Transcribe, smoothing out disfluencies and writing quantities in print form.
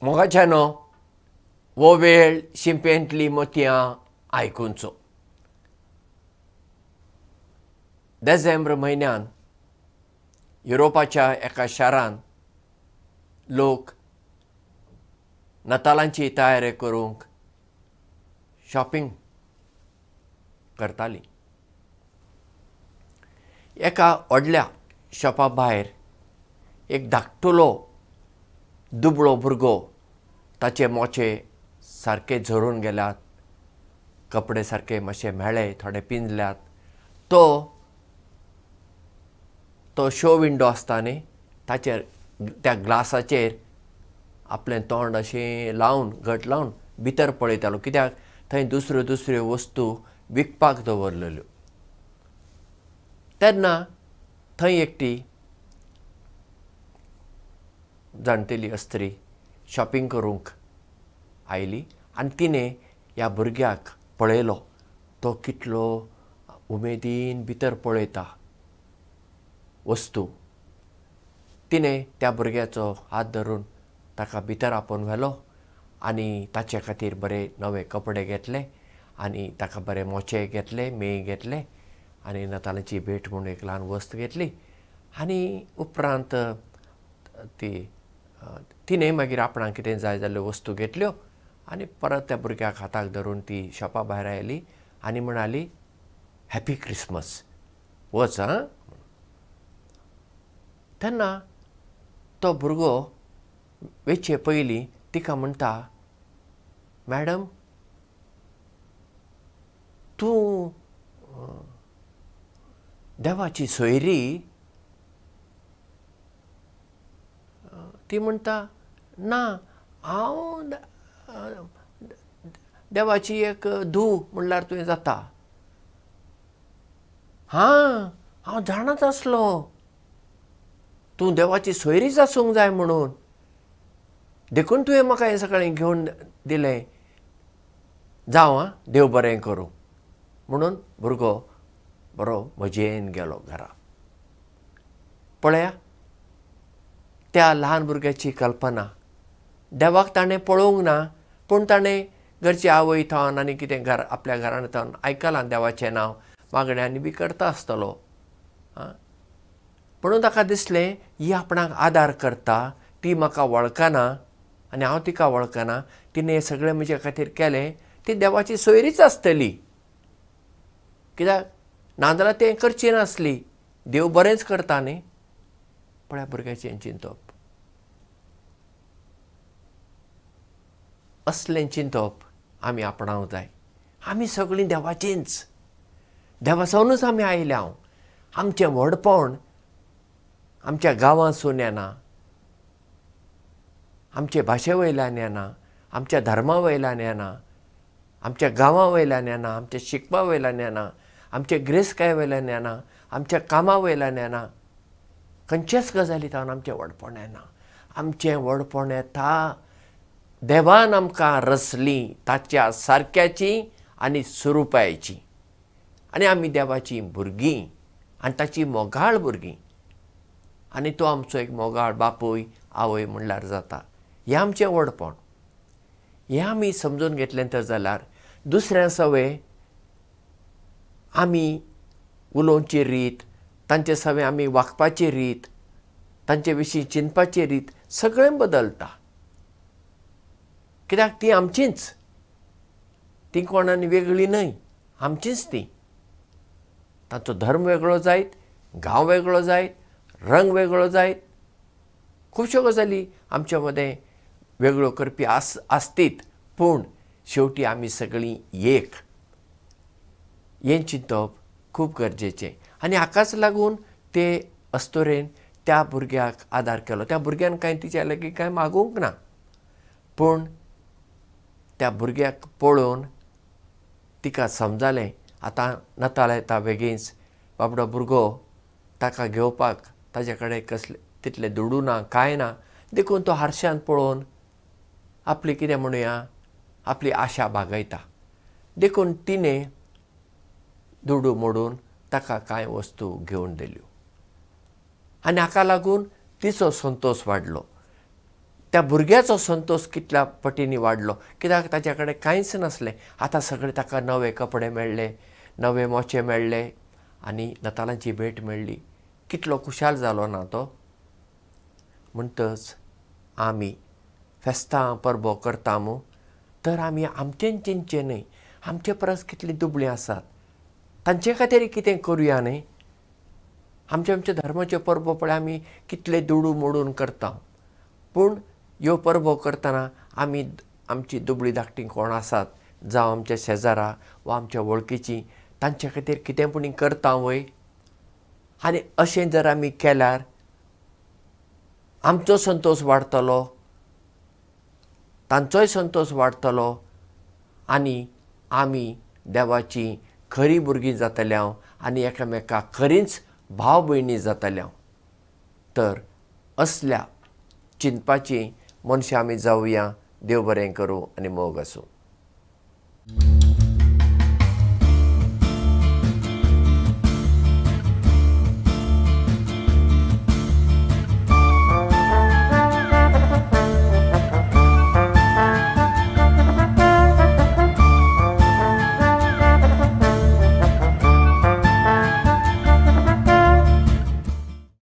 मोगाच्यानो वो वेळ शिंपेंतली मोतयां आयकुनचो. डिसेंबर म्हयन्यान युरोपाच्या एका शारान लोक नतालांची तयारी करूंक शॉपिंग करतालीं. एका व्हडल्या शॉपा भायर एक धाकटुलो दुबळो भुरगो, ताचे मोचे सारके झरून गेल्यात, कपडे सारके मातशे म्हेळे, थोडे पिंजल्यात. तो शो विंडो आसता न्ही, ताचेर त्या ग्लासाचेर आपलें तोंड अशें लावन घट लावन भितर पळयतालो, कित्याक थंय दुसऱ्यो वस्तू विकपाक दवरलेल्यो. तेन्ना थंय एकटी जाणटेली अस्त्री शॉपिंग करूंक आयली आनी तिणें ह्या भुरग्याक पळयलो. तो कितलो उमेदीन भितर पळयता वस्तू. तिणें त्या भुरग्याचो हात धरून ताका भितर आपोवन व्हेलो आनी ताचे खातीर बरे नवे कपडे घेतले आनी ताका बरे मोचे घेतले, मेय घेतले आनी नतालांची भेट म्हणून एक ल्हान वस्त घेतली. आनी उपरांत तिणें मागीर आपणाक कितें जाय जाल्ल्यो वस्तू घेतल्यो आनी परत त्या भुरग्याक हाताक धरून ती शॉपा भायर आयली आनी म्हणाली, हॅपी क्रिसमस, वच आं. तेन्ना तो भुरगो वेचे पयलीं तिका म्हणटा, मॅडम, तूं देवाची सोयरी? ती म्हणटा, ना, हांव देवाची एक धूव म्हणल्यार तुवें जाता. हां, हांव जाणाच आसलो तूं देवाची सोयरीच आसूंक जाय म्हणून. देखून तुवें म्हाका हें सगळें घेवन दिलें. जावं आं, देव बरें करूं. म्हणून भुरगो बरो मजेन गेलो घरा. पळया, त्या ल्हान भुरग्याची कल्पना. देवाक ताणें पळोवंक ना, पूण ताणें घरची आवय थावन आनी कितें आपल्या घरान थावन आयकलां देवाचें नांव, मागण्यांनी बी करता आसतलो. म्हणून ताका दिसलें, ही आपणाक आदार करता, ती म्हाका वळखना आनी हांव तिका वळखना, तिणें हें सगळें म्हजे खातीर केलें, ती देवाची सोयरीच आसतली. कित्याक नाजाल्यार तें करची नासली. देव बरेंच करता न्ही. पळय भुरग्याचें चिंतप. असलें चिंतप आमी आपणावंक जाय. आमी सगळीं देवाचींच. देवा सावनूच आमी आयल्या. आमचें व्हडपण आमच्या गांवांसून येना, आमचे भाशे वयल्यान येना, आमच्या धर्मा वयल्यान येना, आमच्या गांवा वयल्यान येना, आमच्या शिकपा वयल्यान येना, आमचे गिरेस्तकाये वयल्यान येना, आमच्या कामा वयल्यान येना. खंयचेच गजालींतल्यान आमचें व्हडपण येना. आमचें व्हडपण येता देवान आमकां रचलीं, ताच्या सारक्याची आनी स्वरुपाची. आनी आमी देवाची भुरगीं आनी ताची मोगाळ भुरगीं. आनी तो आमचो एक मोगाळ बापूय आवय म्हणल्यार जाता. हें आमचें व्हडपण. हें आमी समजून घेतलें तर जाल्यार दुसऱ्या सवे आमी उलोवची रीत, तांचे सवे आमी वागपाची रीत, तांचे विशीं चिंतपाची रीत सगळें बदलता. कित्याक ती आमचींच. ती कोणानी वेगळी न्हय, आमचींच ती. तांचो धर्म वेगळो जायत, गांव वेगळो जायत, रंग वेगळो जायत, खुबश्यो गजाली आमचे मदें वेगळ्यो करपी आसतीत, पूण शेवटी आमी सगळीं एक. हें चिंतप खूब गरजेचें. आनी हाकाच लागून ते अस्तोरेन त्या भुरग्याक आदार केलो. त्या भुरग्यान कांय तिच्या लागीं कांय मागूंक ना, पूण त्या भुरग्याक पळोवन तिका समजलें, आतां नताळ येता बेगीनच, बाबडो भुरगो, ताका घेवपाक ताजे कडेन कसलें तितलें दुडू ना, कांय ना. देखून तो हारश्यान पळोवन आपली कितें म्हणुया, आपली आशा भागयता. देखून तिणें दुडू मोडून ताका कांय वस्तू घेवन दिल्यो. आनी हाका लागून तिचो संतोश वाडलो. त्या भुरग्याचो संतोष कितल्या पटींनी वाडलो, कित्याक ताचे कडेन कांयच नासलें. आतां सगळे ताका नवे कपडे मेळ्ळे, नवे मोचे मेळ्ळे आनी नतालांची भेट मेळ्ळी. कितलो खुशाल जालो ना तो. म्हणटच आमी फेस्तां परबो करतामू तर आमी आमचें चिंतचें न्हय, आमचे परस कितली दुबळीं आसात तांचे खातीर कितें करुया न्हय. आमचे धर्माच्यो परबो पळय आमी कितले दुडू मोडून करता, पूण ह्यो परबो करतना आमी आमची दुबळीं धाकटीं कोण आसात जावं आमच्या शेजारा वा आमच्या वळखीचीं तांचे खातीर कितें पूण करता वय. आनी अशें जर आमी केल्यार आमचो संतोष वाडटलो, तांचोय संतोष वाडटलो आनी आमी देवाची खरीं भुरगीं जातल्यांव आनी एकामेकाक खरींच भाव भयणी जातल्यांव. तर असल्या चिंतपाची मनशां आमी जावया. देव बरें करूं आनी मोग आसूं.